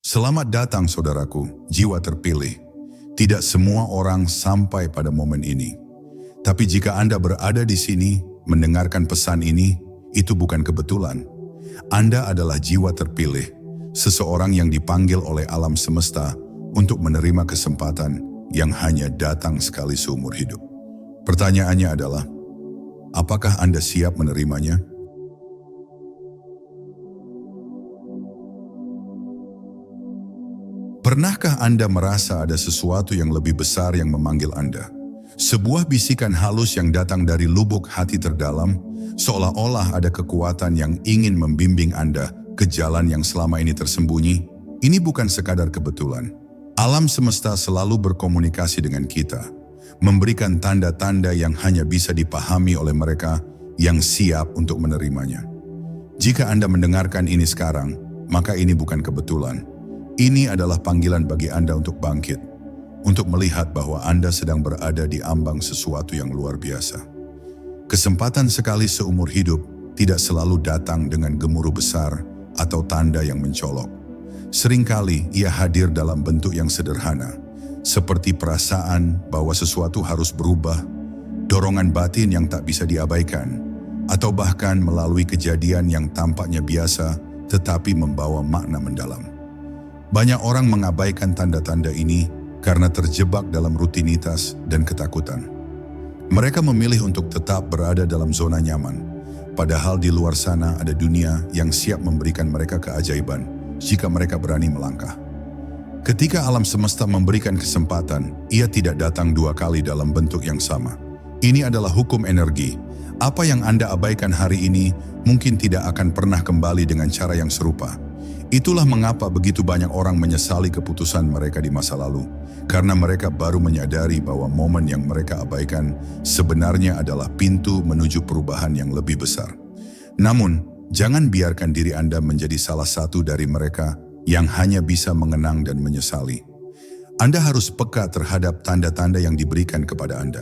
Selamat datang saudaraku, jiwa terpilih. Tidak semua orang sampai pada momen ini. Tapi jika Anda berada di sini, mendengarkan pesan ini, itu bukan kebetulan. Anda adalah jiwa terpilih, seseorang yang dipanggil oleh alam semesta untuk menerima kesempatan yang hanya datang sekali seumur hidup. Pertanyaannya adalah, apakah Anda siap menerimanya? Pernahkah Anda merasa ada sesuatu yang lebih besar yang memanggil Anda? Sebuah bisikan halus yang datang dari lubuk hati terdalam, seolah-olah ada kekuatan yang ingin membimbing Anda ke jalan yang selama ini tersembunyi. Ini bukan sekadar kebetulan. Alam semesta selalu berkomunikasi dengan kita, memberikan tanda-tanda yang hanya bisa dipahami oleh mereka yang siap untuk menerimanya. Jika Anda mendengarkan ini sekarang, maka ini bukan kebetulan. Ini adalah panggilan bagi Anda untuk bangkit, untuk melihat bahwa Anda sedang berada di ambang sesuatu yang luar biasa. Kesempatan sekali seumur hidup tidak selalu datang dengan gemuruh besar atau tanda yang mencolok. Seringkali ia hadir dalam bentuk yang sederhana, seperti perasaan bahwa sesuatu harus berubah, dorongan batin yang tak bisa diabaikan, atau bahkan melalui kejadian yang tampaknya biasa tetapi membawa makna mendalam. Banyak orang mengabaikan tanda-tanda ini karena terjebak dalam rutinitas dan ketakutan. Mereka memilih untuk tetap berada dalam zona nyaman, padahal di luar sana ada dunia yang siap memberikan mereka keajaiban jika mereka berani melangkah. Ketika alam semesta memberikan kesempatan, ia tidak datang dua kali dalam bentuk yang sama. Ini adalah hukum energi. Apa yang Anda abaikan hari ini mungkin tidak akan pernah kembali dengan cara yang serupa. Itulah mengapa begitu banyak orang menyesali keputusan mereka di masa lalu, karena mereka baru menyadari bahwa momen yang mereka abaikan sebenarnya adalah pintu menuju perubahan yang lebih besar. Namun, jangan biarkan diri Anda menjadi salah satu dari mereka yang hanya bisa mengenang dan menyesali. Anda harus peka terhadap tanda-tanda yang diberikan kepada Anda.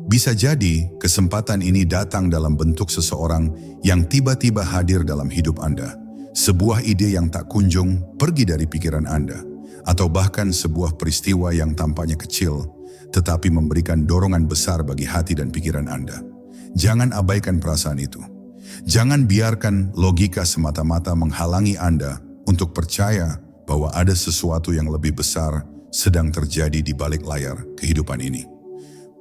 Bisa jadi kesempatan ini datang dalam bentuk seseorang yang tiba-tiba hadir dalam hidup Anda. Sebuah ide yang tak kunjung pergi dari pikiran Anda, atau bahkan sebuah peristiwa yang tampaknya kecil, tetapi memberikan dorongan besar bagi hati dan pikiran Anda. Jangan abaikan perasaan itu. Jangan biarkan logika semata-mata menghalangi Anda untuk percaya bahwa ada sesuatu yang lebih besar sedang terjadi di balik layar kehidupan ini.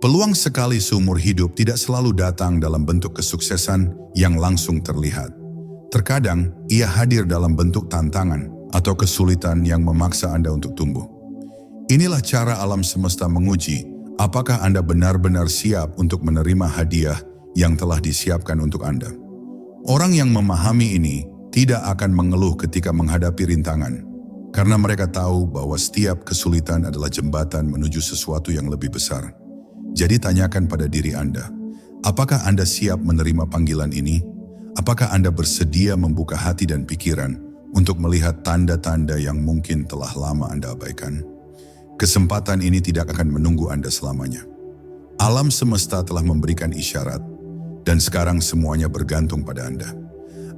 Peluang sekali seumur hidup tidak selalu datang dalam bentuk kesuksesan yang langsung terlihat. Terkadang, ia hadir dalam bentuk tantangan atau kesulitan yang memaksa Anda untuk tumbuh. Inilah cara alam semesta menguji apakah Anda benar-benar siap untuk menerima hadiah yang telah disiapkan untuk Anda. Orang yang memahami ini tidak akan mengeluh ketika menghadapi rintangan, karena mereka tahu bahwa setiap kesulitan adalah jembatan menuju sesuatu yang lebih besar. Jadi tanyakan pada diri Anda, apakah Anda siap menerima panggilan ini? Apakah Anda bersedia membuka hati dan pikiran untuk melihat tanda-tanda yang mungkin telah lama Anda abaikan? Kesempatan ini tidak akan menunggu Anda selamanya. Alam semesta telah memberikan isyarat, dan sekarang semuanya bergantung pada Anda.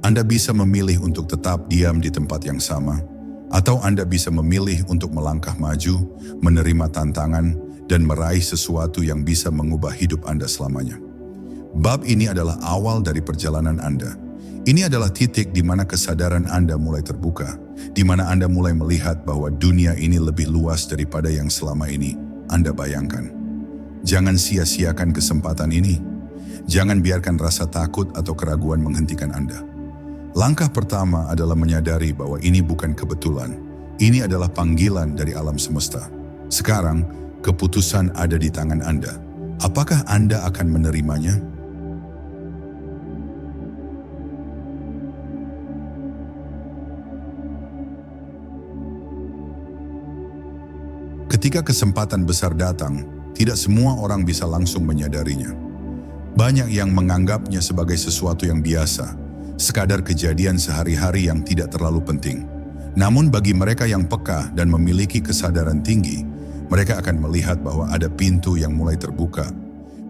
Anda bisa memilih untuk tetap diam di tempat yang sama, atau Anda bisa memilih untuk melangkah maju, menerima tantangan, dan meraih sesuatu yang bisa mengubah hidup Anda selamanya. Bab ini adalah awal dari perjalanan Anda. Ini adalah titik di mana kesadaran Anda mulai terbuka, di mana Anda mulai melihat bahwa dunia ini lebih luas daripada yang selama ini Anda bayangkan. Jangan sia-siakan kesempatan ini. Jangan biarkan rasa takut atau keraguan menghentikan Anda. Langkah pertama adalah menyadari bahwa ini bukan kebetulan. Ini adalah panggilan dari alam semesta. Sekarang, keputusan ada di tangan Anda. Apakah Anda akan menerimanya? Ketika kesempatan besar datang, tidak semua orang bisa langsung menyadarinya. Banyak yang menganggapnya sebagai sesuatu yang biasa, sekadar kejadian sehari-hari yang tidak terlalu penting. Namun bagi mereka yang peka dan memiliki kesadaran tinggi, mereka akan melihat bahwa ada pintu yang mulai terbuka.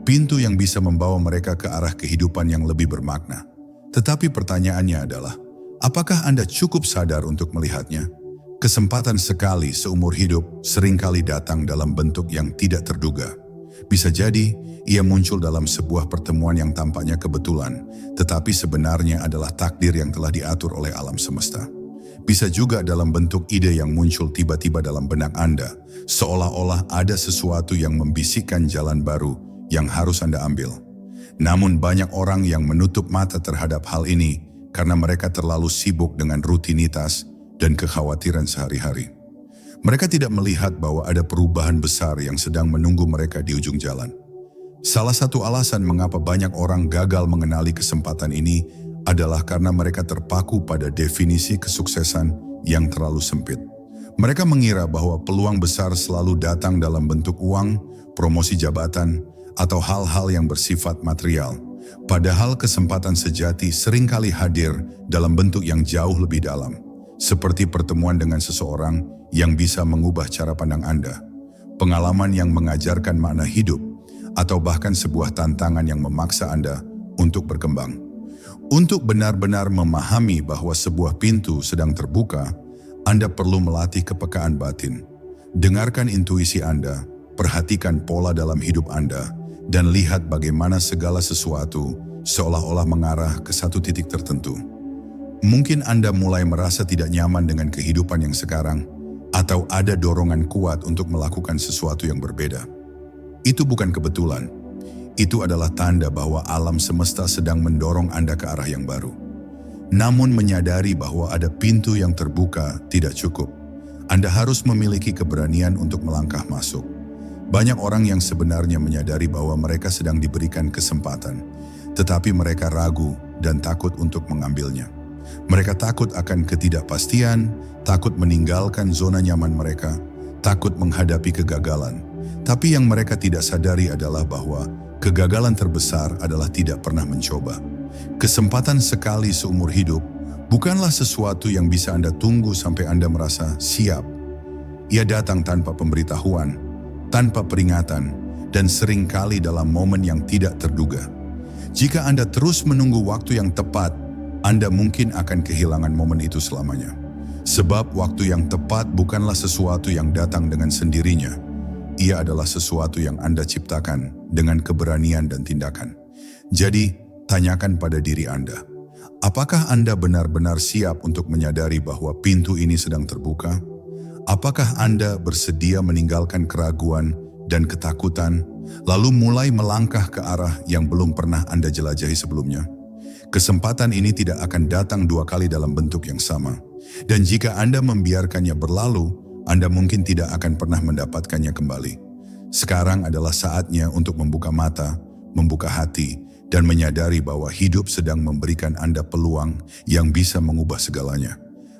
Pintu yang bisa membawa mereka ke arah kehidupan yang lebih bermakna. Tetapi pertanyaannya adalah, apakah Anda cukup sadar untuk melihatnya? Kesempatan sekali seumur hidup seringkali datang dalam bentuk yang tidak terduga. Bisa jadi ia muncul dalam sebuah pertemuan yang tampaknya kebetulan, tetapi sebenarnya adalah takdir yang telah diatur oleh alam semesta. Bisa juga dalam bentuk ide yang muncul tiba-tiba dalam benak Anda, seolah-olah ada sesuatu yang membisikkan jalan baru yang harus Anda ambil. Namun banyak orang yang menutup mata terhadap hal ini karena mereka terlalu sibuk dengan rutinitas dan kekhawatiran sehari-hari. Mereka tidak melihat bahwa ada perubahan besar yang sedang menunggu mereka di ujung jalan. Salah satu alasan mengapa banyak orang gagal mengenali kesempatan ini adalah karena mereka terpaku pada definisi kesuksesan yang terlalu sempit. Mereka mengira bahwa peluang besar selalu datang dalam bentuk uang, promosi jabatan, atau hal-hal yang bersifat material. Padahal kesempatan sejati seringkali hadir dalam bentuk yang jauh lebih dalam. Seperti pertemuan dengan seseorang yang bisa mengubah cara pandang Anda, pengalaman yang mengajarkan makna hidup, atau bahkan sebuah tantangan yang memaksa Anda untuk berkembang. Untuk benar-benar memahami bahwa sebuah pintu sedang terbuka, Anda perlu melatih kepekaan batin. Dengarkan intuisi Anda, perhatikan pola dalam hidup Anda, dan lihat bagaimana segala sesuatu seolah-olah mengarah ke satu titik tertentu. Mungkin Anda mulai merasa tidak nyaman dengan kehidupan yang sekarang, atau ada dorongan kuat untuk melakukan sesuatu yang berbeda. Itu bukan kebetulan. Itu adalah tanda bahwa alam semesta sedang mendorong Anda ke arah yang baru. Namun menyadari bahwa ada pintu yang terbuka tidak cukup. Anda harus memiliki keberanian untuk melangkah masuk. Banyak orang yang sebenarnya menyadari bahwa mereka sedang diberikan kesempatan, tetapi mereka ragu dan takut untuk mengambilnya. Mereka takut akan ketidakpastian, takut meninggalkan zona nyaman mereka, takut menghadapi kegagalan. Tapi yang mereka tidak sadari adalah bahwa kegagalan terbesar adalah tidak pernah mencoba. Kesempatan sekali seumur hidup bukanlah sesuatu yang bisa Anda tunggu sampai Anda merasa siap. Ia datang tanpa pemberitahuan, tanpa peringatan, dan seringkali dalam momen yang tidak terduga. Jika Anda terus menunggu waktu yang tepat, Anda mungkin akan kehilangan momen itu selamanya. Sebab waktu yang tepat bukanlah sesuatu yang datang dengan sendirinya. Ia adalah sesuatu yang Anda ciptakan dengan keberanian dan tindakan. Jadi, tanyakan pada diri Anda, apakah Anda benar-benar siap untuk menyadari bahwa pintu ini sedang terbuka? Apakah Anda bersedia meninggalkan keraguan dan ketakutan, lalu mulai melangkah ke arah yang belum pernah Anda jelajahi sebelumnya? Kesempatan ini tidak akan datang dua kali dalam bentuk yang sama. Dan jika Anda membiarkannya berlalu, Anda mungkin tidak akan pernah mendapatkannya kembali. Sekarang adalah saatnya untuk membuka mata, membuka hati, dan menyadari bahwa hidup sedang memberikan Anda peluang yang bisa mengubah segalanya.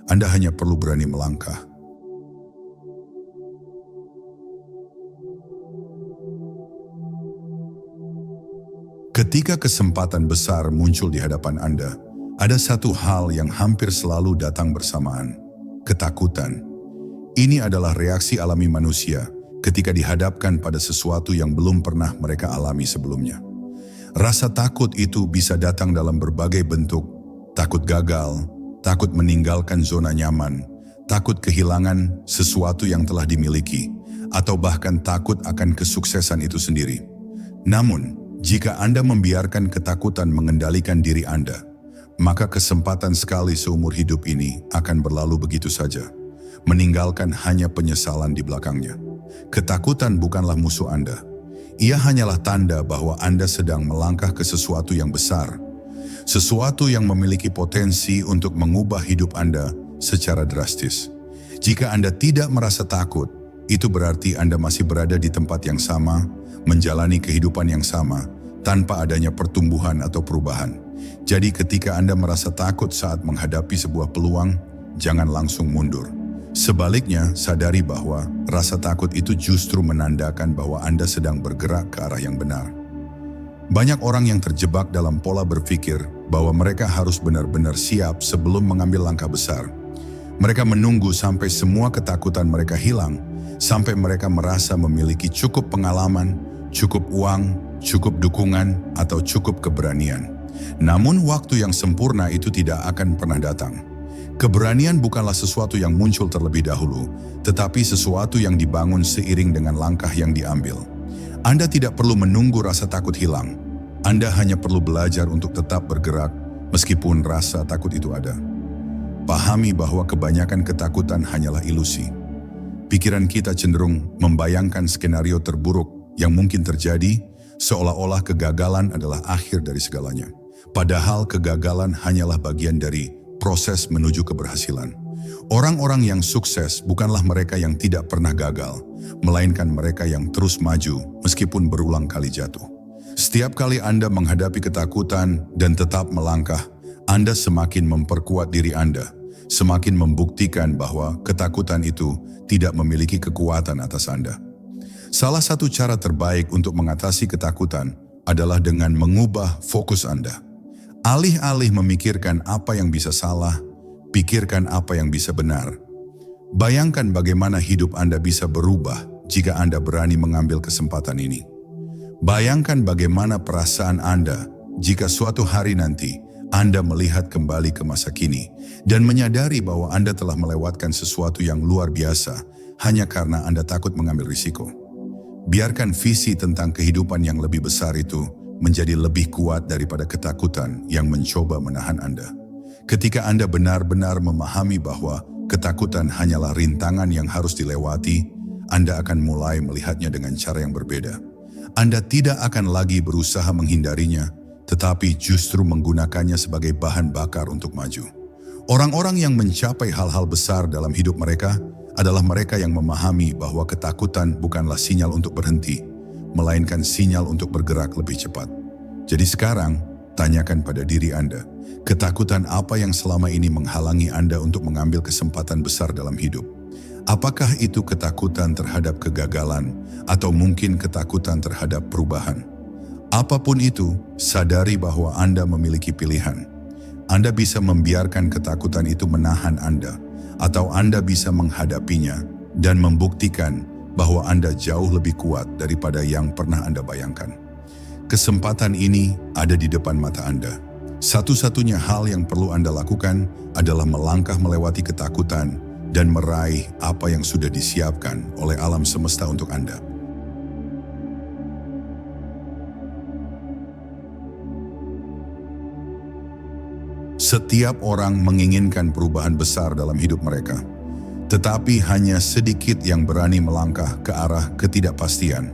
Anda hanya perlu berani melangkah. Ketika kesempatan besar muncul di hadapan Anda, ada satu hal yang hampir selalu datang bersamaan: ketakutan. Ini adalah reaksi alami manusia ketika dihadapkan pada sesuatu yang belum pernah mereka alami sebelumnya. Rasa takut itu bisa datang dalam berbagai bentuk: takut gagal, takut meninggalkan zona nyaman, takut kehilangan sesuatu yang telah dimiliki, atau bahkan takut akan kesuksesan itu sendiri. Namun, jika Anda membiarkan ketakutan mengendalikan diri Anda, maka kesempatan sekali seumur hidup ini akan berlalu begitu saja, meninggalkan hanya penyesalan di belakangnya. Ketakutan bukanlah musuh Anda. Ia hanyalah tanda bahwa Anda sedang melangkah ke sesuatu yang besar, sesuatu yang memiliki potensi untuk mengubah hidup Anda secara drastis. Jika Anda tidak merasa takut, itu berarti Anda masih berada di tempat yang sama, menjalani kehidupan yang sama, tanpa adanya pertumbuhan atau perubahan. Jadi ketika Anda merasa takut saat menghadapi sebuah peluang, jangan langsung mundur. Sebaliknya, sadari bahwa rasa takut itu justru menandakan bahwa Anda sedang bergerak ke arah yang benar. Banyak orang yang terjebak dalam pola berpikir bahwa mereka harus benar-benar siap sebelum mengambil langkah besar. Mereka menunggu sampai semua ketakutan mereka hilang, sampai mereka merasa memiliki cukup pengalaman, cukup uang, cukup dukungan, atau cukup keberanian. Namun waktu yang sempurna itu tidak akan pernah datang. Keberanian bukanlah sesuatu yang muncul terlebih dahulu, tetapi sesuatu yang dibangun seiring dengan langkah yang diambil. Anda tidak perlu menunggu rasa takut hilang. Anda hanya perlu belajar untuk tetap bergerak meskipun rasa takut itu ada. Pahami bahwa kebanyakan ketakutan hanyalah ilusi. Pikiran kita cenderung membayangkan skenario terburuk yang mungkin terjadi, seolah-olah kegagalan adalah akhir dari segalanya. Padahal kegagalan hanyalah bagian dari proses menuju keberhasilan. Orang-orang yang sukses bukanlah mereka yang tidak pernah gagal, melainkan mereka yang terus maju meskipun berulang kali jatuh. Setiap kali Anda menghadapi ketakutan dan tetap melangkah, Anda semakin memperkuat diri Anda, semakin membuktikan bahwa ketakutan itu tidak memiliki kekuatan atas Anda. Salah satu cara terbaik untuk mengatasi ketakutan adalah dengan mengubah fokus Anda. Alih-alih memikirkan apa yang bisa salah, pikirkan apa yang bisa benar. Bayangkan bagaimana hidup Anda bisa berubah jika Anda berani mengambil kesempatan ini. Bayangkan bagaimana perasaan Anda jika suatu hari nanti Anda melihat kembali ke masa kini dan menyadari bahwa Anda telah melewatkan sesuatu yang luar biasa hanya karena Anda takut mengambil risiko. Biarkan visi tentang kehidupan yang lebih besar itu menjadi lebih kuat daripada ketakutan yang mencoba menahan Anda. Ketika Anda benar-benar memahami bahwa ketakutan hanyalah rintangan yang harus dilewati, Anda akan mulai melihatnya dengan cara yang berbeda. Anda tidak akan lagi berusaha menghindarinya, tetapi justru menggunakannya sebagai bahan bakar untuk maju. Orang-orang yang mencapai hal-hal besar dalam hidup mereka adalah mereka yang memahami bahwa ketakutan bukanlah sinyal untuk berhenti, melainkan sinyal untuk bergerak lebih cepat. Jadi sekarang, tanyakan pada diri Anda, ketakutan apa yang selama ini menghalangi Anda untuk mengambil kesempatan besar dalam hidup? Apakah itu ketakutan terhadap kegagalan atau mungkin ketakutan terhadap perubahan? Apapun itu, sadari bahwa Anda memiliki pilihan. Anda bisa membiarkan ketakutan itu menahan Anda, atau Anda bisa menghadapinya dan membuktikan bahwa Anda jauh lebih kuat daripada yang pernah Anda bayangkan. Kesempatan ini ada di depan mata Anda. Satu-satunya hal yang perlu Anda lakukan adalah melangkah melewati ketakutan dan meraih apa yang sudah disiapkan oleh alam semesta untuk Anda. Setiap orang menginginkan perubahan besar dalam hidup mereka. Tetapi hanya sedikit yang berani melangkah ke arah ketidakpastian.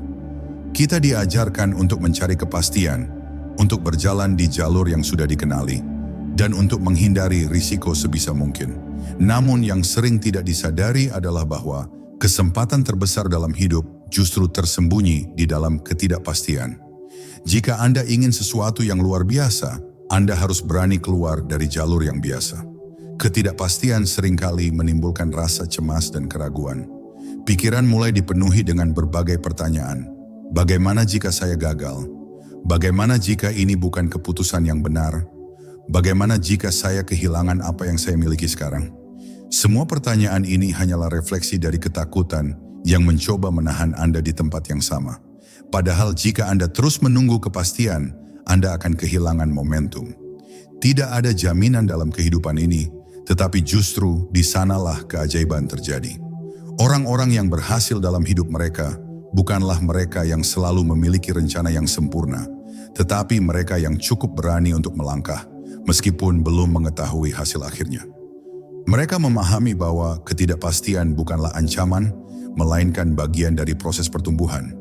Kita diajarkan untuk mencari kepastian, untuk berjalan di jalur yang sudah dikenali, dan untuk menghindari risiko sebisa mungkin. Namun yang sering tidak disadari adalah bahwa kesempatan terbesar dalam hidup justru tersembunyi di dalam ketidakpastian. Jika Anda ingin sesuatu yang luar biasa, Anda harus berani keluar dari jalur yang biasa. Ketidakpastian seringkali menimbulkan rasa cemas dan keraguan. Pikiran mulai dipenuhi dengan berbagai pertanyaan. Bagaimana jika saya gagal? Bagaimana jika ini bukan keputusan yang benar? Bagaimana jika saya kehilangan apa yang saya miliki sekarang? Semua pertanyaan ini hanyalah refleksi dari ketakutan yang mencoba menahan Anda di tempat yang sama. Padahal jika Anda terus menunggu kepastian, Anda akan kehilangan momentum. Tidak ada jaminan dalam kehidupan ini, tetapi justru di sanalah keajaiban terjadi. Orang-orang yang berhasil dalam hidup mereka bukanlah mereka yang selalu memiliki rencana yang sempurna, tetapi mereka yang cukup berani untuk melangkah, meskipun belum mengetahui hasil akhirnya. Mereka memahami bahwa ketidakpastian bukanlah ancaman, melainkan bagian dari proses pertumbuhan.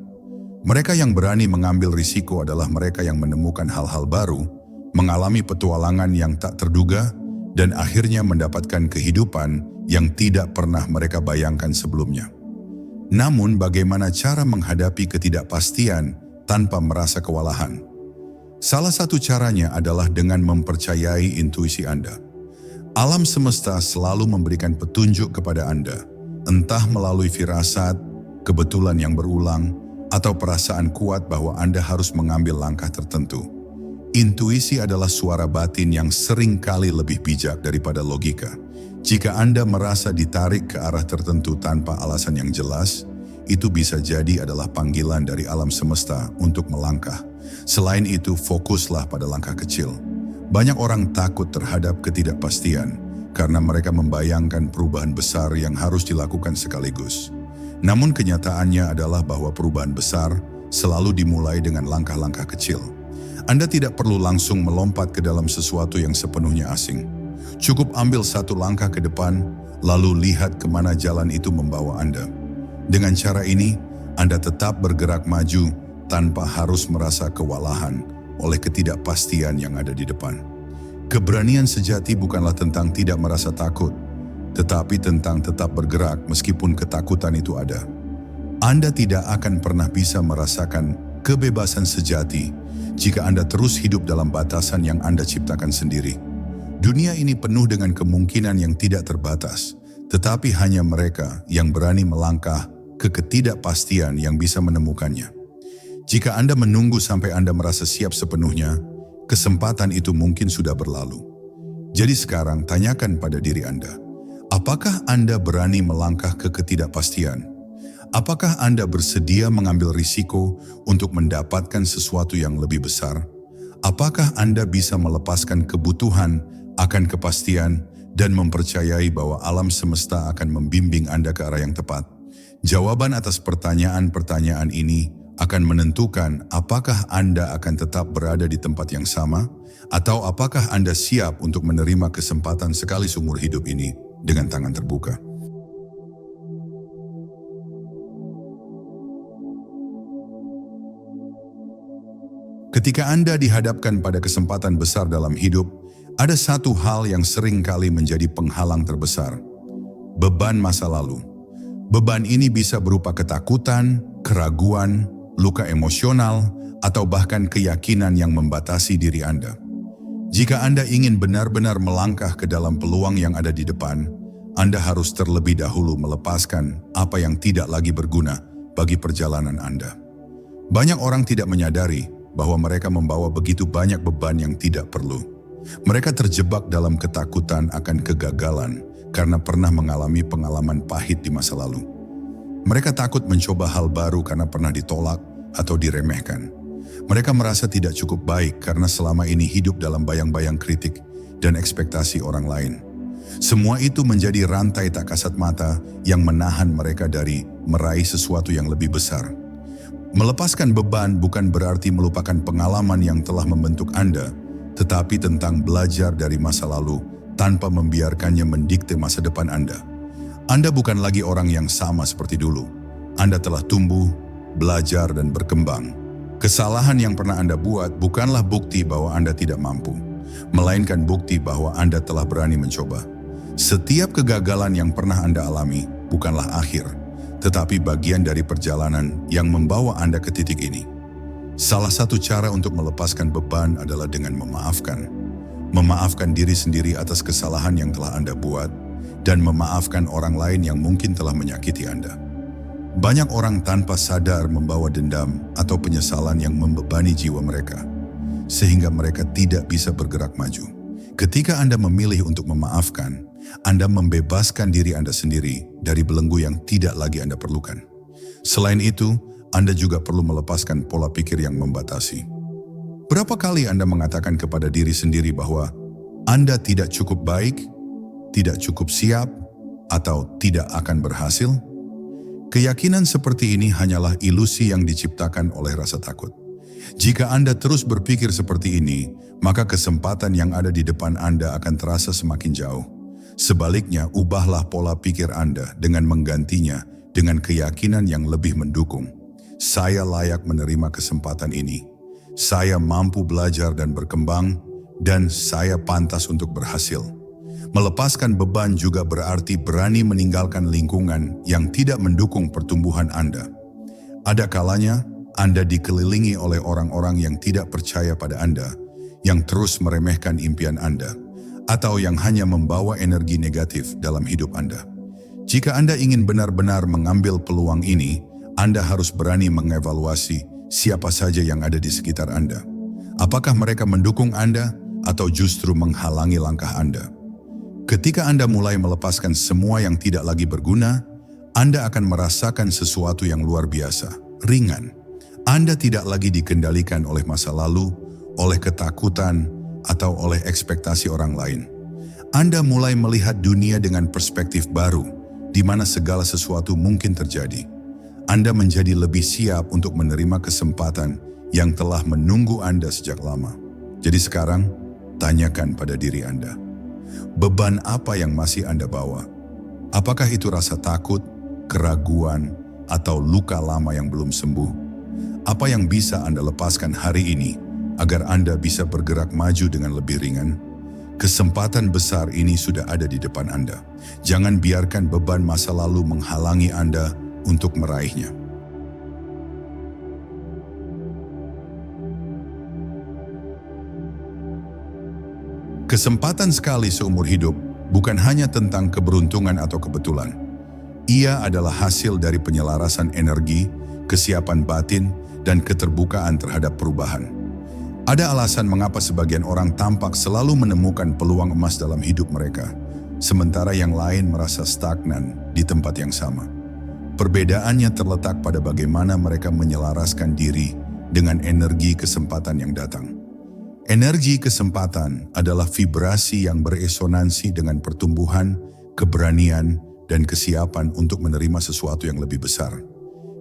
Mereka yang berani mengambil risiko adalah mereka yang menemukan hal-hal baru, mengalami petualangan yang tak terduga, dan akhirnya mendapatkan kehidupan yang tidak pernah mereka bayangkan sebelumnya. Namun bagaimana cara menghadapi ketidakpastian tanpa merasa kewalahan? Salah satu caranya adalah dengan mempercayai intuisi Anda. Alam semesta selalu memberikan petunjuk kepada Anda, entah melalui firasat, kebetulan yang berulang, atau perasaan kuat bahwa Anda harus mengambil langkah tertentu. Intuisi adalah suara batin yang sering kali lebih bijak daripada logika. Jika Anda merasa ditarik ke arah tertentu tanpa alasan yang jelas, itu bisa jadi adalah panggilan dari alam semesta untuk melangkah. Selain itu, fokuslah pada langkah kecil. Banyak orang takut terhadap ketidakpastian karena mereka membayangkan perubahan besar yang harus dilakukan sekaligus. Namun kenyataannya adalah bahwa perubahan besar selalu dimulai dengan langkah-langkah kecil. Anda tidak perlu langsung melompat ke dalam sesuatu yang sepenuhnya asing. Cukup ambil satu langkah ke depan, lalu lihat kemana jalan itu membawa Anda. Dengan cara ini, Anda tetap bergerak maju tanpa harus merasa kewalahan oleh ketidakpastian yang ada di depan. Keberanian sejati bukanlah tentang tidak merasa takut, tetapi tentang tetap bergerak meskipun ketakutan itu ada. Anda tidak akan pernah bisa merasakan kebebasan sejati jika Anda terus hidup dalam batasan yang Anda ciptakan sendiri. Dunia ini penuh dengan kemungkinan yang tidak terbatas, tetapi hanya mereka yang berani melangkah ke ketidakpastian yang bisa menemukannya. Jika Anda menunggu sampai Anda merasa siap sepenuhnya, kesempatan itu mungkin sudah berlalu. Jadi sekarang tanyakan pada diri Anda, apakah Anda berani melangkah ke ketidakpastian? Apakah Anda bersedia mengambil risiko untuk mendapatkan sesuatu yang lebih besar? Apakah Anda bisa melepaskan kebutuhan akan kepastian dan mempercayai bahwa alam semesta akan membimbing Anda ke arah yang tepat? Jawaban atas pertanyaan-pertanyaan ini akan menentukan apakah Anda akan tetap berada di tempat yang sama atau apakah Anda siap untuk menerima kesempatan sekali seumur hidup ini dengan tangan terbuka. Ketika Anda dihadapkan pada kesempatan besar dalam hidup, ada satu hal yang sering kali menjadi penghalang terbesar: beban masa lalu. Beban ini bisa berupa ketakutan, keraguan, luka emosional, atau bahkan keyakinan yang membatasi diri Anda. Jika Anda ingin benar-benar melangkah ke dalam peluang yang ada di depan, Anda harus terlebih dahulu melepaskan apa yang tidak lagi berguna bagi perjalanan Anda. Banyak orang tidak menyadari bahwa mereka membawa begitu banyak beban yang tidak perlu. Mereka terjebak dalam ketakutan akan kegagalan karena pernah mengalami pengalaman pahit di masa lalu. Mereka takut mencoba hal baru karena pernah ditolak atau diremehkan. Mereka merasa tidak cukup baik karena selama ini hidup dalam bayang-bayang kritik dan ekspektasi orang lain. Semua itu menjadi rantai tak kasat mata yang menahan mereka dari meraih sesuatu yang lebih besar. Melepaskan beban bukan berarti melupakan pengalaman yang telah membentuk Anda, tetapi tentang belajar dari masa lalu tanpa membiarkannya mendikte masa depan Anda. Anda bukan lagi orang yang sama seperti dulu. Anda telah tumbuh, belajar, dan berkembang. Kesalahan yang pernah Anda buat bukanlah bukti bahwa Anda tidak mampu, melainkan bukti bahwa Anda telah berani mencoba. Setiap kegagalan yang pernah Anda alami bukanlah akhir, tetapi bagian dari perjalanan yang membawa Anda ke titik ini. Salah satu cara untuk melepaskan beban adalah dengan memaafkan. Memaafkan diri sendiri atas kesalahan yang telah Anda buat, dan memaafkan orang lain yang mungkin telah menyakiti Anda. Banyak orang tanpa sadar membawa dendam atau penyesalan yang membebani jiwa mereka, sehingga mereka tidak bisa bergerak maju. Ketika Anda memilih untuk memaafkan, Anda membebaskan diri Anda sendiri dari belenggu yang tidak lagi Anda perlukan. Selain itu, Anda juga perlu melepaskan pola pikir yang membatasi. Berapa kali Anda mengatakan kepada diri sendiri bahwa Anda tidak cukup baik, tidak cukup siap, atau tidak akan berhasil? Keyakinan seperti ini hanyalah ilusi yang diciptakan oleh rasa takut. Jika Anda terus berpikir seperti ini, maka kesempatan yang ada di depan Anda akan terasa semakin jauh. Sebaliknya, ubahlah pola pikir Anda dengan menggantinya dengan keyakinan yang lebih mendukung. Saya layak menerima kesempatan ini. Saya mampu belajar dan berkembang, dan saya pantas untuk berhasil. Melepaskan beban juga berarti berani meninggalkan lingkungan yang tidak mendukung pertumbuhan Anda. Ada kalanya Anda dikelilingi oleh orang-orang yang tidak percaya pada Anda, yang terus meremehkan impian Anda, atau yang hanya membawa energi negatif dalam hidup Anda. Jika Anda ingin benar-benar mengambil peluang ini, Anda harus berani mengevaluasi siapa saja yang ada di sekitar Anda. Apakah mereka mendukung Anda atau justru menghalangi langkah Anda? Ketika Anda mulai melepaskan semua yang tidak lagi berguna, Anda akan merasakan sesuatu yang luar biasa, ringan. Anda tidak lagi dikendalikan oleh masa lalu, oleh ketakutan, atau oleh ekspektasi orang lain. Anda mulai melihat dunia dengan perspektif baru, di mana segala sesuatu mungkin terjadi. Anda menjadi lebih siap untuk menerima kesempatan yang telah menunggu Anda sejak lama. Jadi sekarang, tanyakan pada diri Anda, beban apa yang masih Anda bawa? Apakah itu rasa takut, keraguan, atau luka lama yang belum sembuh? Apa yang bisa Anda lepaskan hari ini agar Anda bisa bergerak maju dengan lebih ringan? Kesempatan besar ini sudah ada di depan Anda. Jangan biarkan beban masa lalu menghalangi Anda untuk meraihnya. Kesempatan sekali seumur hidup bukan hanya tentang keberuntungan atau kebetulan. Ia adalah hasil dari penyelarasan energi, kesiapan batin, dan keterbukaan terhadap perubahan. Ada alasan mengapa sebagian orang tampak selalu menemukan peluang emas dalam hidup mereka, sementara yang lain merasa stagnan di tempat yang sama. Perbedaannya terletak pada bagaimana mereka menyelaraskan diri dengan energi kesempatan yang datang. Energi kesempatan adalah vibrasi yang beresonansi dengan pertumbuhan, keberanian, dan kesiapan untuk menerima sesuatu yang lebih besar.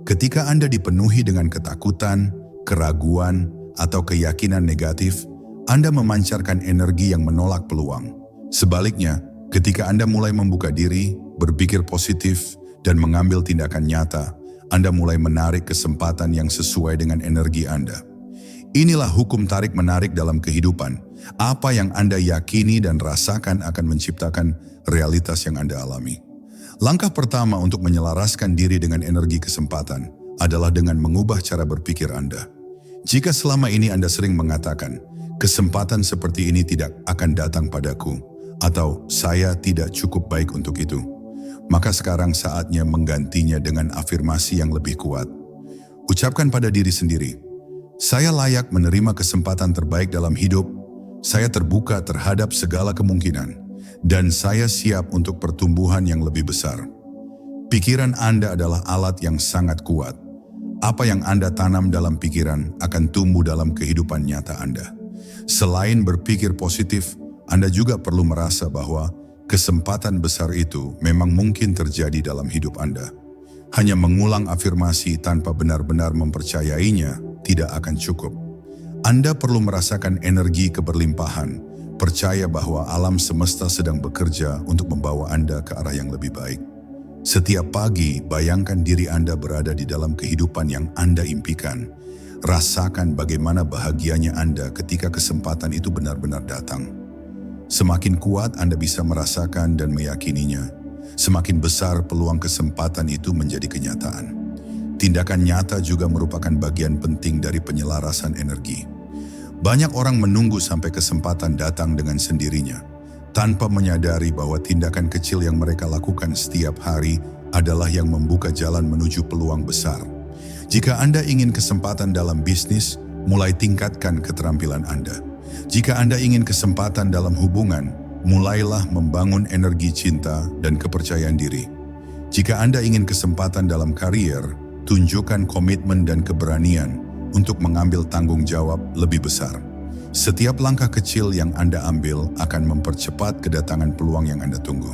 Ketika Anda dipenuhi dengan ketakutan, keraguan, atau keyakinan negatif, Anda memancarkan energi yang menolak peluang. Sebaliknya, ketika Anda mulai membuka diri, berpikir positif, dan mengambil tindakan nyata, Anda mulai menarik kesempatan yang sesuai dengan energi Anda. Inilah hukum tarik-menarik dalam kehidupan. Apa yang Anda yakini dan rasakan akan menciptakan realitas yang Anda alami. Langkah pertama untuk menyelaraskan diri dengan energi kesempatan adalah dengan mengubah cara berpikir Anda. Jika selama ini Anda sering mengatakan, kesempatan seperti ini tidak akan datang padaku, atau saya tidak cukup baik untuk itu, maka sekarang saatnya menggantinya dengan afirmasi yang lebih kuat. Ucapkan pada diri sendiri, saya layak menerima kesempatan terbaik dalam hidup, saya terbuka terhadap segala kemungkinan, dan saya siap untuk pertumbuhan yang lebih besar. Pikiran Anda adalah alat yang sangat kuat. Apa yang Anda tanam dalam pikiran akan tumbuh dalam kehidupan nyata Anda. Selain berpikir positif, Anda juga perlu merasa bahwa kesempatan besar itu memang mungkin terjadi dalam hidup Anda. Hanya mengulang afirmasi tanpa benar-benar mempercayainya tidak akan cukup. Anda perlu merasakan energi keberlimpahan, percaya bahwa alam semesta sedang bekerja untuk membawa Anda ke arah yang lebih baik. Setiap pagi, bayangkan diri Anda berada di dalam kehidupan yang Anda impikan. Rasakan bagaimana bahagianya Anda ketika kesempatan itu benar-benar datang. Semakin kuat Anda bisa merasakan dan meyakininya, semakin besar peluang kesempatan itu menjadi kenyataan. Tindakan nyata juga merupakan bagian penting dari penyelarasan energi. Banyak orang menunggu sampai kesempatan datang dengan sendirinya, tanpa menyadari bahwa tindakan kecil yang mereka lakukan setiap hari adalah yang membuka jalan menuju peluang besar. Jika Anda ingin kesempatan dalam bisnis, mulai tingkatkan keterampilan Anda. Jika Anda ingin kesempatan dalam hubungan, mulailah membangun energi cinta dan kepercayaan diri. Jika Anda ingin kesempatan dalam karier, tunjukkan komitmen dan keberanian untuk mengambil tanggung jawab lebih besar. Setiap langkah kecil yang Anda ambil akan mempercepat kedatangan peluang yang Anda tunggu.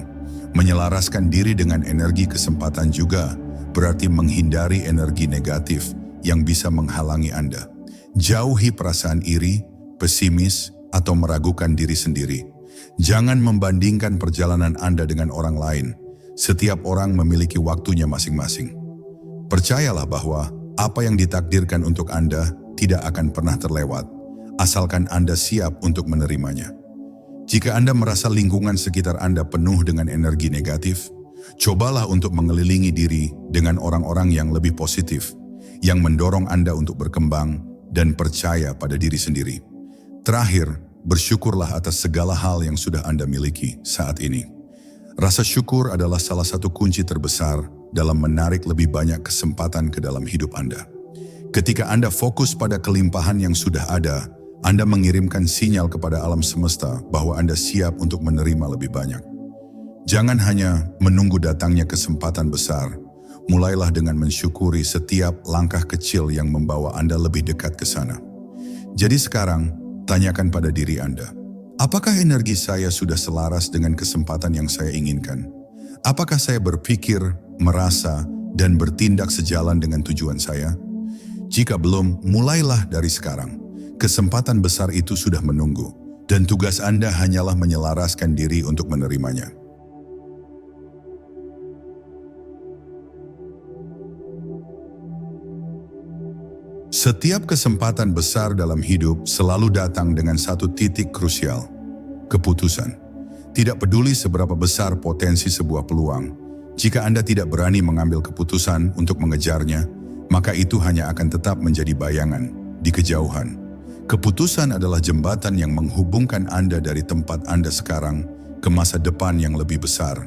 Menyelaraskan diri dengan energi kesempatan juga berarti menghindari energi negatif yang bisa menghalangi Anda. Jauhi perasaan iri, pesimis, atau meragukan diri sendiri. Jangan membandingkan perjalanan Anda dengan orang lain. Setiap orang memiliki waktunya masing-masing. Percayalah bahwa apa yang ditakdirkan untuk Anda tidak akan pernah terlewat, asalkan Anda siap untuk menerimanya. Jika Anda merasa lingkungan sekitar Anda penuh dengan energi negatif, cobalah untuk mengelilingi diri dengan orang-orang yang lebih positif, yang mendorong Anda untuk berkembang dan percaya pada diri sendiri. Terakhir, bersyukurlah atas segala hal yang sudah Anda miliki saat ini. Rasa syukur adalah salah satu kunci terbesar dalam menarik lebih banyak kesempatan ke dalam hidup Anda. Ketika Anda fokus pada kelimpahan yang sudah ada, Anda mengirimkan sinyal kepada alam semesta bahwa Anda siap untuk menerima lebih banyak. Jangan hanya menunggu datangnya kesempatan besar, mulailah dengan mensyukuri setiap langkah kecil yang membawa Anda lebih dekat ke sana. Jadi sekarang, tanyakan pada diri Anda, Apakah energi saya sudah selaras dengan kesempatan yang saya inginkan? Apakah saya berpikir, merasa, dan bertindak sejalan dengan tujuan saya? Jika belum, mulailah dari sekarang. Kesempatan besar itu sudah menunggu, dan tugas Anda hanyalah menyelaraskan diri untuk menerimanya. Setiap kesempatan besar dalam hidup selalu datang dengan satu titik krusial, keputusan. Tidak peduli seberapa besar potensi sebuah peluang, jika Anda tidak berani mengambil keputusan untuk mengejarnya, maka itu hanya akan tetap menjadi bayangan di kejauhan. Keputusan adalah jembatan yang menghubungkan Anda dari tempat Anda sekarang ke masa depan yang lebih besar.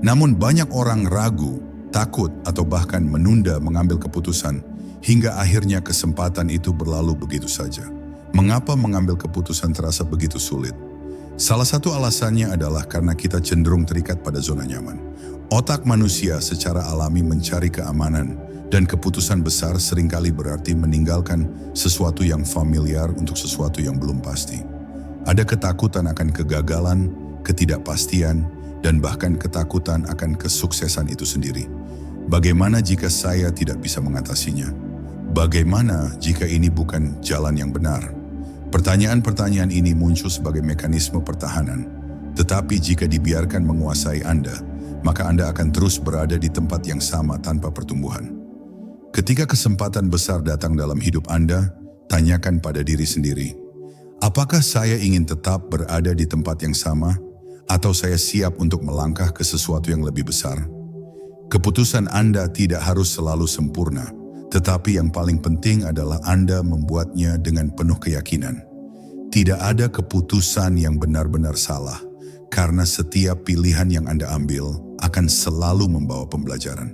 Namun banyak orang ragu, takut, atau bahkan menunda mengambil keputusan, hingga akhirnya kesempatan itu berlalu begitu saja. Mengapa mengambil keputusan terasa begitu sulit? Salah satu alasannya adalah karena kita cenderung terikat pada zona nyaman. Otak manusia secara alami mencari keamanan, dan keputusan besar seringkali berarti meninggalkan sesuatu yang familiar untuk sesuatu yang belum pasti. Ada ketakutan akan kegagalan, ketidakpastian, dan bahkan ketakutan akan kesuksesan itu sendiri. Bagaimana jika saya tidak bisa mengatasinya? Bagaimana jika ini bukan jalan yang benar? Pertanyaan-pertanyaan ini muncul sebagai mekanisme pertahanan. Tetapi jika dibiarkan menguasai Anda, maka Anda akan terus berada di tempat yang sama tanpa pertumbuhan. Ketika kesempatan besar datang dalam hidup Anda, tanyakan pada diri sendiri, apakah saya ingin tetap berada di tempat yang sama, atau saya siap untuk melangkah ke sesuatu yang lebih besar? Keputusan Anda tidak harus selalu sempurna, tetapi yang paling penting adalah Anda membuatnya dengan penuh keyakinan. Tidak ada keputusan yang benar-benar salah, karena setiap pilihan yang Anda ambil akan selalu membawa pembelajaran.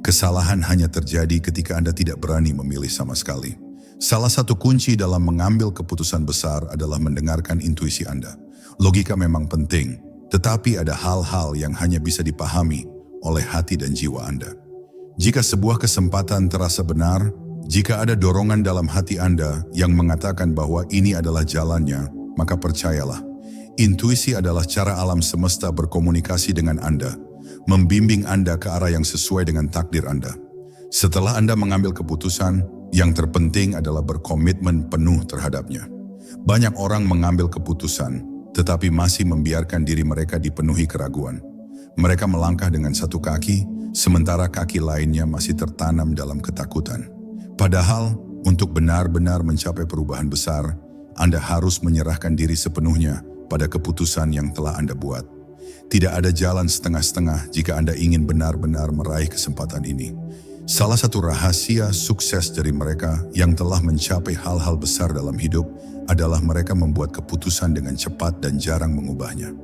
Kesalahan hanya terjadi ketika Anda tidak berani memilih sama sekali. Salah satu kunci dalam mengambil keputusan besar adalah mendengarkan intuisi Anda. Logika memang penting, tetapi ada hal-hal yang hanya bisa dipahami oleh hati dan jiwa Anda. Jika sebuah kesempatan terasa benar, jika ada dorongan dalam hati Anda yang mengatakan bahwa ini adalah jalannya, maka percayalah, intuisi adalah cara alam semesta berkomunikasi dengan Anda, membimbing Anda ke arah yang sesuai dengan takdir Anda. Setelah Anda mengambil keputusan, yang terpenting adalah berkomitmen penuh terhadapnya. Banyak orang mengambil keputusan, tetapi masih membiarkan diri mereka dipenuhi keraguan. Mereka melangkah dengan satu kaki, sementara kaki lainnya masih tertanam dalam ketakutan. Padahal, untuk benar-benar mencapai perubahan besar, Anda harus menyerahkan diri sepenuhnya pada keputusan yang telah Anda buat. Tidak ada jalan setengah-setengah jika Anda ingin benar-benar meraih kesempatan ini. Salah satu rahasia sukses dari mereka yang telah mencapai hal-hal besar dalam hidup adalah mereka membuat keputusan dengan cepat dan jarang mengubahnya.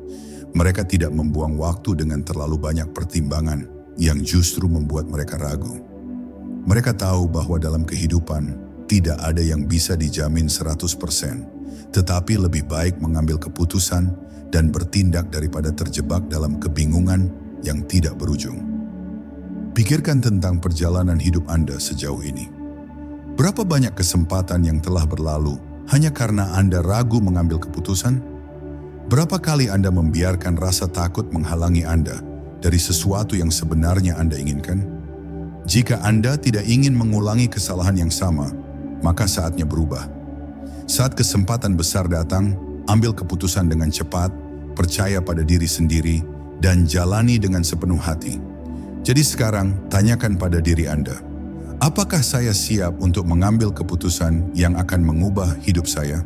Mereka tidak membuang waktu dengan terlalu banyak pertimbangan yang justru membuat mereka ragu. Mereka tahu bahwa dalam kehidupan tidak ada yang bisa dijamin 100%, tetapi lebih baik mengambil keputusan dan bertindak daripada terjebak dalam kebingungan yang tidak berujung. Pikirkan tentang perjalanan hidup Anda sejauh ini. Berapa banyak kesempatan yang telah berlalu hanya karena Anda ragu mengambil keputusan? Berapa kali Anda membiarkan rasa takut menghalangi Anda dari sesuatu yang sebenarnya Anda inginkan? Jika Anda tidak ingin mengulangi kesalahan yang sama, maka saatnya berubah. Saat kesempatan besar datang, ambil keputusan dengan cepat, percaya pada diri sendiri, dan jalani dengan sepenuh hati. Jadi sekarang, tanyakan pada diri Anda, apakah saya siap untuk mengambil keputusan yang akan mengubah hidup saya?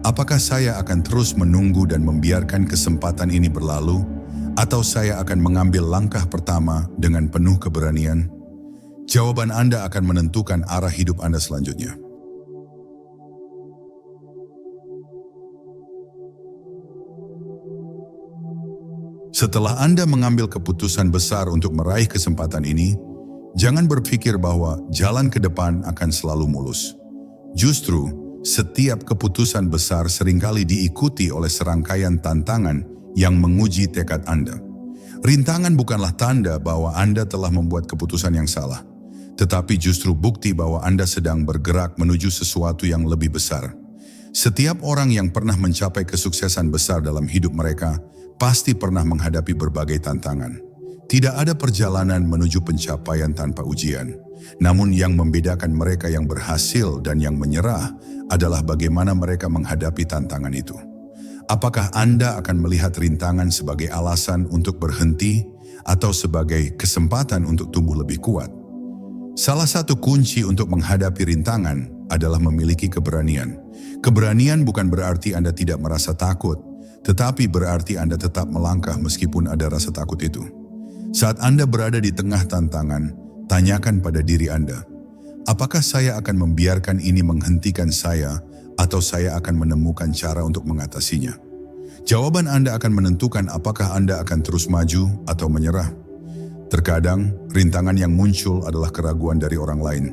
Apakah saya akan terus menunggu dan membiarkan kesempatan ini berlalu, atau saya akan mengambil langkah pertama dengan penuh keberanian? Jawaban Anda akan menentukan arah hidup Anda selanjutnya. Setelah Anda mengambil keputusan besar untuk meraih kesempatan ini, jangan berpikir bahwa jalan ke depan akan selalu mulus. Justru, setiap keputusan besar seringkali diikuti oleh serangkaian tantangan yang menguji tekad Anda. Rintangan bukanlah tanda bahwa Anda telah membuat keputusan yang salah, tetapi justru bukti bahwa Anda sedang bergerak menuju sesuatu yang lebih besar. Setiap orang yang pernah mencapai kesuksesan besar dalam hidup mereka pasti pernah menghadapi berbagai tantangan. Tidak ada perjalanan menuju pencapaian tanpa ujian. Namun yang membedakan mereka yang berhasil dan yang menyerah adalah bagaimana mereka menghadapi tantangan itu. Apakah Anda akan melihat rintangan sebagai alasan untuk berhenti atau sebagai kesempatan untuk tumbuh lebih kuat? Salah satu kunci untuk menghadapi rintangan adalah memiliki keberanian. Keberanian bukan berarti Anda tidak merasa takut, tetapi berarti Anda tetap melangkah meskipun ada rasa takut itu. Saat Anda berada di tengah tantangan, tanyakan pada diri Anda, apakah saya akan membiarkan ini menghentikan saya atau saya akan menemukan cara untuk mengatasinya? Jawaban Anda akan menentukan apakah Anda akan terus maju atau menyerah. Terkadang, rintangan yang muncul adalah keraguan dari orang lain.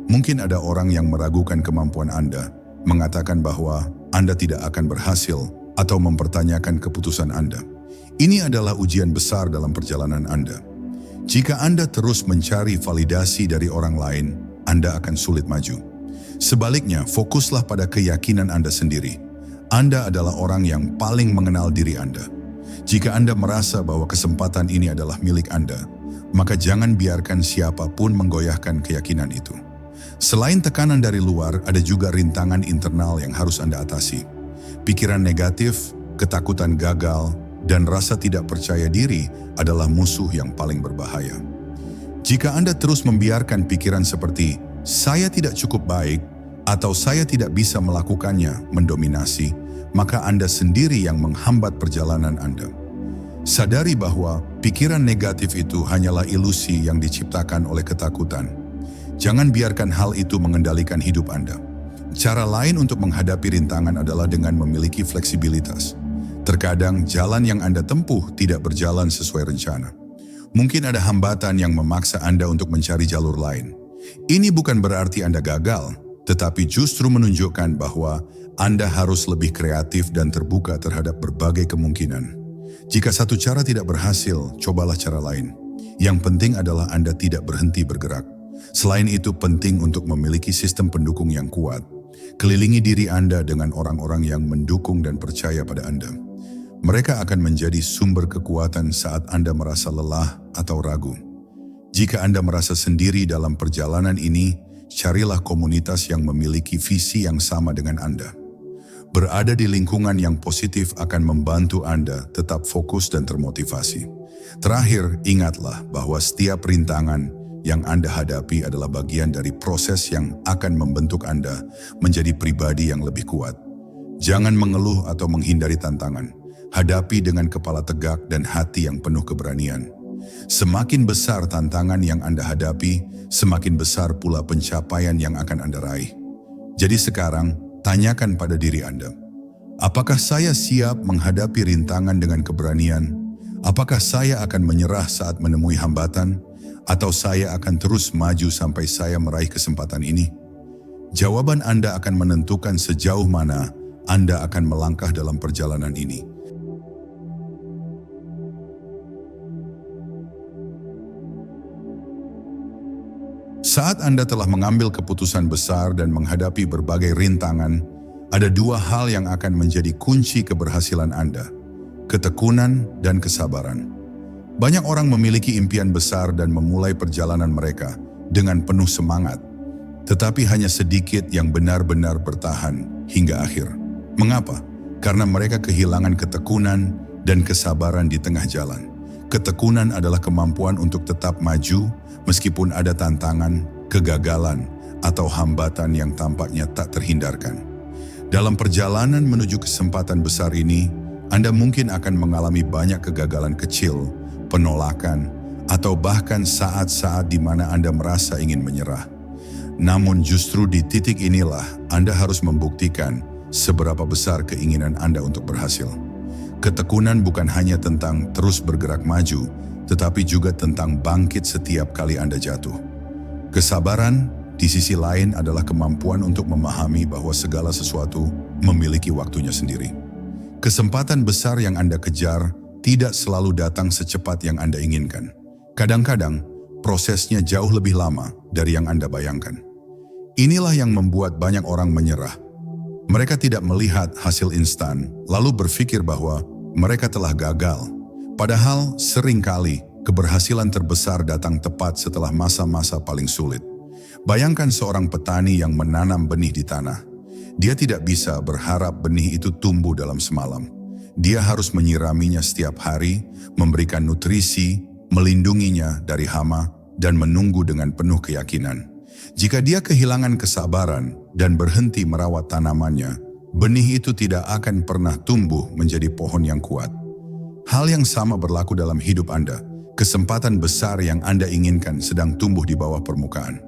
Mungkin ada orang yang meragukan kemampuan Anda, mengatakan bahwa Anda tidak akan berhasil atau mempertanyakan keputusan Anda. Ini adalah ujian besar dalam perjalanan Anda. Jika Anda terus mencari validasi dari orang lain, Anda akan sulit maju. Sebaliknya, fokuslah pada keyakinan Anda sendiri. Anda adalah orang yang paling mengenal diri Anda. Jika Anda merasa bahwa kesempatan ini adalah milik Anda, maka jangan biarkan siapapun menggoyahkan keyakinan itu. Selain tekanan dari luar, ada juga rintangan internal yang harus Anda atasi. Pikiran negatif, ketakutan gagal, dan rasa tidak percaya diri adalah musuh yang paling berbahaya. Jika Anda terus membiarkan pikiran seperti, saya tidak cukup baik, atau saya tidak bisa melakukannya mendominasi, maka Anda sendiri yang menghambat perjalanan Anda. Sadari bahwa pikiran negatif itu hanyalah ilusi yang diciptakan oleh ketakutan. Jangan biarkan hal itu mengendalikan hidup Anda. Cara lain untuk menghadapi rintangan adalah dengan memiliki fleksibilitas. Terkadang jalan yang Anda tempuh tidak berjalan sesuai rencana. Mungkin ada hambatan yang memaksa Anda untuk mencari jalur lain. Ini bukan berarti Anda gagal, tetapi justru menunjukkan bahwa Anda harus lebih kreatif dan terbuka terhadap berbagai kemungkinan. Jika satu cara tidak berhasil, cobalah cara lain. Yang penting adalah Anda tidak berhenti bergerak. Selain itu, penting untuk memiliki sistem pendukung yang kuat. Kelilingi diri Anda dengan orang-orang yang mendukung dan percaya pada Anda. Mereka akan menjadi sumber kekuatan saat Anda merasa lelah atau ragu. Jika Anda merasa sendiri dalam perjalanan ini, carilah komunitas yang memiliki visi yang sama dengan Anda. Berada di lingkungan yang positif akan membantu Anda tetap fokus dan termotivasi. Terakhir, ingatlah bahwa setiap rintangan yang Anda hadapi adalah bagian dari proses yang akan membentuk Anda menjadi pribadi yang lebih kuat. Jangan mengeluh atau menghindari tantangan. Hadapi dengan kepala tegak dan hati yang penuh keberanian. Semakin besar tantangan yang Anda hadapi, semakin besar pula pencapaian yang akan Anda raih. Jadi sekarang, tanyakan pada diri Anda, apakah saya siap menghadapi rintangan dengan keberanian? Apakah saya akan menyerah saat menemui hambatan? Atau saya akan terus maju sampai saya meraih kesempatan ini? Jawaban Anda akan menentukan sejauh mana Anda akan melangkah dalam perjalanan ini. Saat Anda telah mengambil keputusan besar dan menghadapi berbagai rintangan, ada dua hal yang akan menjadi kunci keberhasilan Anda: ketekunan dan kesabaran. Banyak orang memiliki impian besar dan memulai perjalanan mereka dengan penuh semangat, tetapi hanya sedikit yang benar-benar bertahan hingga akhir. Mengapa? Karena mereka kehilangan ketekunan dan kesabaran di tengah jalan. Ketekunan adalah kemampuan untuk tetap maju meskipun ada tantangan, kegagalan, atau hambatan yang tampaknya tak terhindarkan. Dalam perjalanan menuju kesempatan besar ini, Anda mungkin akan mengalami banyak kegagalan kecil, penolakan, atau bahkan saat-saat di mana Anda merasa ingin menyerah. Namun justru di titik inilah Anda harus membuktikan seberapa besar keinginan Anda untuk berhasil. Ketekunan bukan hanya tentang terus bergerak maju, tetapi juga tentang bangkit setiap kali Anda jatuh. Kesabaran, di sisi lain, adalah kemampuan untuk memahami bahwa segala sesuatu memiliki waktunya sendiri. Kesempatan besar yang Anda kejar tidak selalu datang secepat yang Anda inginkan. Kadang-kadang, prosesnya jauh lebih lama dari yang Anda bayangkan. Inilah yang membuat banyak orang menyerah. Mereka tidak melihat hasil instan, lalu berpikir bahwa mereka telah gagal. Padahal seringkali keberhasilan terbesar datang tepat setelah masa-masa paling sulit. Bayangkan seorang petani yang menanam benih di tanah. Dia tidak bisa berharap benih itu tumbuh dalam semalam. Dia harus menyiraminya setiap hari, memberikan nutrisi, melindunginya dari hama, dan menunggu dengan penuh keyakinan. Jika dia kehilangan kesabaran dan berhenti merawat tanamannya, benih itu tidak akan pernah tumbuh menjadi pohon yang kuat. Hal yang sama berlaku dalam hidup Anda. Kesempatan besar yang Anda inginkan sedang tumbuh di bawah permukaan.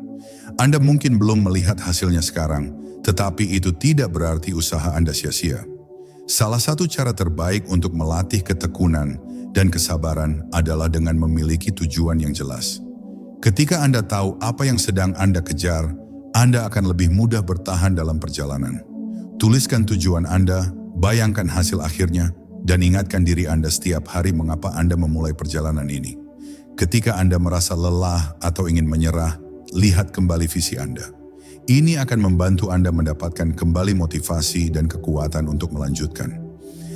Anda mungkin belum melihat hasilnya sekarang, tetapi itu tidak berarti usaha Anda sia-sia. Salah satu cara terbaik untuk melatih ketekunan dan kesabaran adalah dengan memiliki tujuan yang jelas. Ketika Anda tahu apa yang sedang Anda kejar, Anda akan lebih mudah bertahan dalam perjalanan. Tuliskan tujuan Anda, bayangkan hasil akhirnya, dan ingatkan diri Anda setiap hari mengapa Anda memulai perjalanan ini. Ketika Anda merasa lelah atau ingin menyerah, lihat kembali visi Anda. Ini akan membantu Anda mendapatkan kembali motivasi dan kekuatan untuk melanjutkan.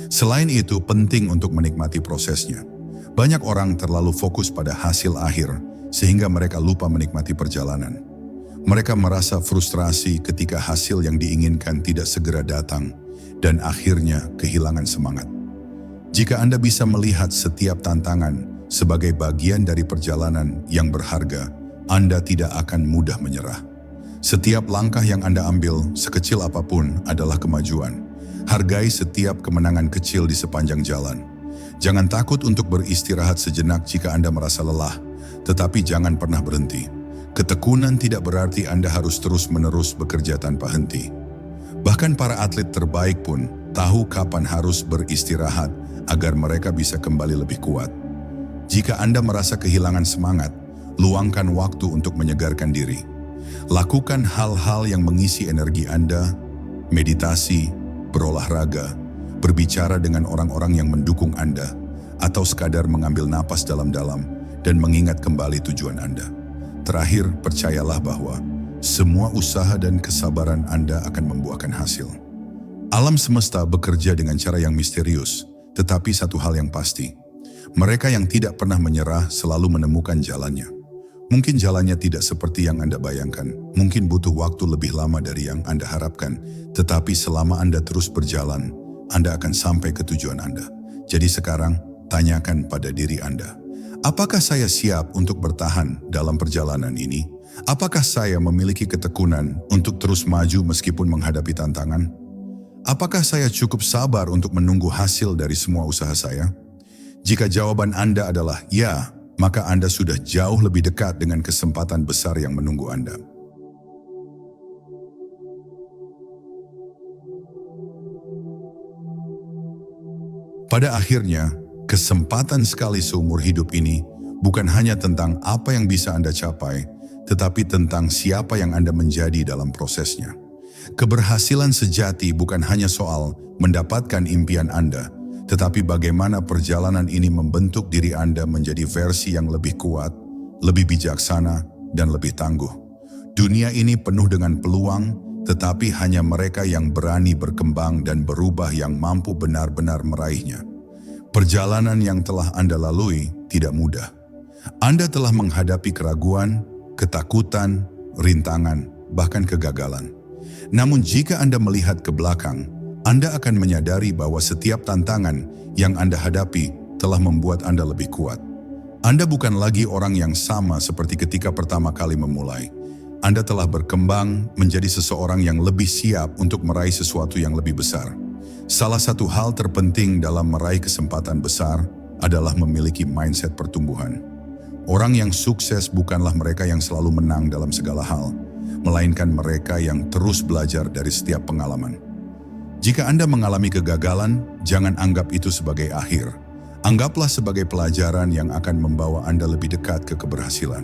Selain itu, penting untuk menikmati prosesnya. Banyak orang terlalu fokus pada hasil akhir, sehingga mereka lupa menikmati perjalanan. Mereka merasa frustrasi ketika hasil yang diinginkan tidak segera datang, dan akhirnya kehilangan semangat. Jika Anda bisa melihat setiap tantangan sebagai bagian dari perjalanan yang berharga, Anda tidak akan mudah menyerah. Setiap langkah yang Anda ambil, sekecil apapun, adalah kemajuan. Hargai setiap kemenangan kecil di sepanjang jalan. Jangan takut untuk beristirahat sejenak jika Anda merasa lelah, tetapi jangan pernah berhenti. Ketekunan tidak berarti Anda harus terus-menerus bekerja tanpa henti. Bahkan para atlet terbaik pun tahu kapan harus beristirahat agar mereka bisa kembali lebih kuat. Jika Anda merasa kehilangan semangat, luangkan waktu untuk menyegarkan diri. Lakukan hal-hal yang mengisi energi Anda, meditasi, berolahraga, berbicara dengan orang-orang yang mendukung Anda, atau sekadar mengambil napas dalam-dalam dan mengingat kembali tujuan Anda. Terakhir, percayalah bahwa semua usaha dan kesabaran Anda akan membuahkan hasil. Alam semesta bekerja dengan cara yang misterius, tetapi satu hal yang pasti, mereka yang tidak pernah menyerah selalu menemukan jalannya. Mungkin jalannya tidak seperti yang Anda bayangkan, mungkin butuh waktu lebih lama dari yang Anda harapkan, tetapi selama Anda terus berjalan, Anda akan sampai ke tujuan Anda. Jadi sekarang, tanyakan pada diri Anda, apakah saya siap untuk bertahan dalam perjalanan ini? Apakah saya memiliki ketekunan untuk terus maju meskipun menghadapi tantangan? Apakah saya cukup sabar untuk menunggu hasil dari semua usaha saya? Jika jawaban Anda adalah ya, maka Anda sudah jauh lebih dekat dengan kesempatan besar yang menunggu Anda. Pada akhirnya, kesempatan sekali seumur hidup ini bukan hanya tentang apa yang bisa Anda capai, tetapi tentang siapa yang Anda menjadi dalam prosesnya. Keberhasilan sejati bukan hanya soal mendapatkan impian Anda, tetapi bagaimana perjalanan ini membentuk diri Anda menjadi versi yang lebih kuat, lebih bijaksana, dan lebih tangguh. Dunia ini penuh dengan peluang, tetapi hanya mereka yang berani berkembang dan berubah yang mampu benar-benar meraihnya. Perjalanan yang telah Anda lalui tidak mudah. Anda telah menghadapi keraguan, ketakutan, rintangan, bahkan kegagalan. Namun jika Anda melihat ke belakang, Anda akan menyadari bahwa setiap tantangan yang Anda hadapi telah membuat Anda lebih kuat. Anda bukan lagi orang yang sama seperti ketika pertama kali memulai. Anda telah berkembang menjadi seseorang yang lebih siap untuk meraih sesuatu yang lebih besar. Salah satu hal terpenting dalam meraih kesempatan besar adalah memiliki mindset pertumbuhan. Orang yang sukses bukanlah mereka yang selalu menang dalam segala hal, melainkan mereka yang terus belajar dari setiap pengalaman. Jika Anda mengalami kegagalan, jangan anggap itu sebagai akhir. Anggaplah sebagai pelajaran yang akan membawa Anda lebih dekat ke keberhasilan.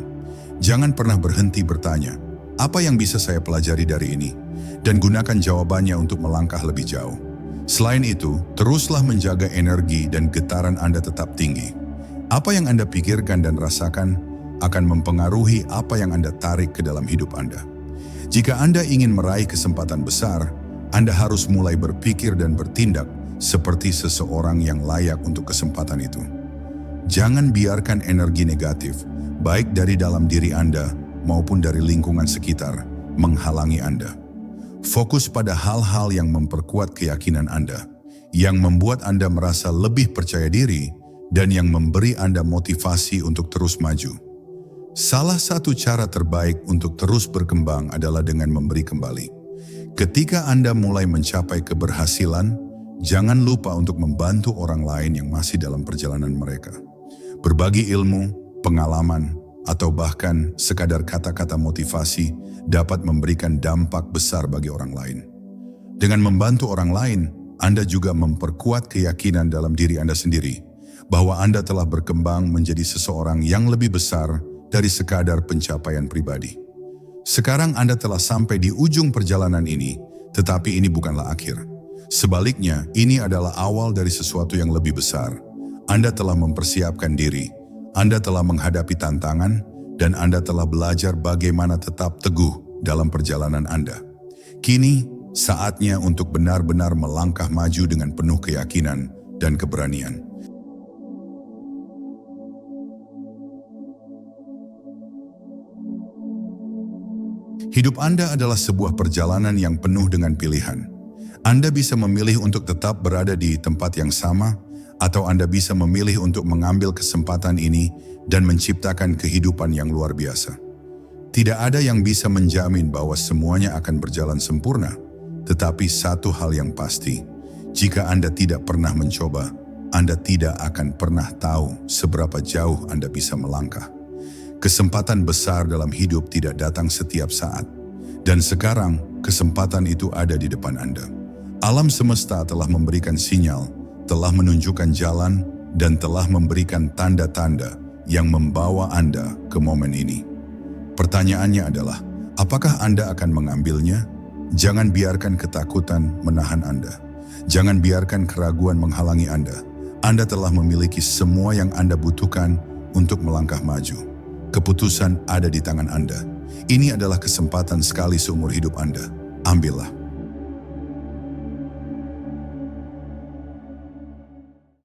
Jangan pernah berhenti bertanya, apa yang bisa saya pelajari dari ini? Dan gunakan jawabannya untuk melangkah lebih jauh. Selain itu, teruslah menjaga energi dan getaran Anda tetap tinggi. Apa yang Anda pikirkan dan rasakan akan mempengaruhi apa yang Anda tarik ke dalam hidup Anda. Jika Anda ingin meraih kesempatan besar, Anda harus mulai berpikir dan bertindak seperti seseorang yang layak untuk kesempatan itu. Jangan biarkan energi negatif, baik dari dalam diri Anda maupun dari lingkungan sekitar, menghalangi Anda. Fokus pada hal-hal yang memperkuat keyakinan Anda, yang membuat Anda merasa lebih percaya diri, dan yang memberi Anda motivasi untuk terus maju. Salah satu cara terbaik untuk terus berkembang adalah dengan memberi kembali. Ketika Anda mulai mencapai keberhasilan, jangan lupa untuk membantu orang lain yang masih dalam perjalanan mereka. Berbagi ilmu, pengalaman, atau bahkan sekadar kata-kata motivasi dapat memberikan dampak besar bagi orang lain. Dengan membantu orang lain, Anda juga memperkuat keyakinan dalam diri Anda sendiri, bahwa Anda telah berkembang menjadi seseorang yang lebih besar dari sekadar pencapaian pribadi. Sekarang Anda telah sampai di ujung perjalanan ini, tetapi ini bukanlah akhir. Sebaliknya, ini adalah awal dari sesuatu yang lebih besar. Anda telah mempersiapkan diri, Anda telah menghadapi tantangan, dan Anda telah belajar bagaimana tetap teguh dalam perjalanan Anda. Kini, saatnya untuk benar-benar melangkah maju dengan penuh keyakinan dan keberanian. Hidup Anda adalah sebuah perjalanan yang penuh dengan pilihan. Anda bisa memilih untuk tetap berada di tempat yang sama, atau Anda bisa memilih untuk mengambil kesempatan ini dan menciptakan kehidupan yang luar biasa. Tidak ada yang bisa menjamin bahwa semuanya akan berjalan sempurna, tetapi satu hal yang pasti, jika Anda tidak pernah mencoba, Anda tidak akan pernah tahu seberapa jauh Anda bisa melangkah. Kesempatan besar dalam hidup tidak datang setiap saat, dan sekarang kesempatan itu ada di depan Anda. Alam semesta telah memberikan sinyal, telah menunjukkan jalan, dan telah memberikan tanda-tanda yang membawa Anda ke momen ini. Pertanyaannya adalah, apakah Anda akan mengambilnya? Jangan biarkan ketakutan menahan Anda. Jangan biarkan keraguan menghalangi Anda. Anda telah memiliki semua yang Anda butuhkan untuk melangkah maju. Keputusan ada di tangan Anda. Ini adalah kesempatan sekali seumur hidup Anda. Ambillah.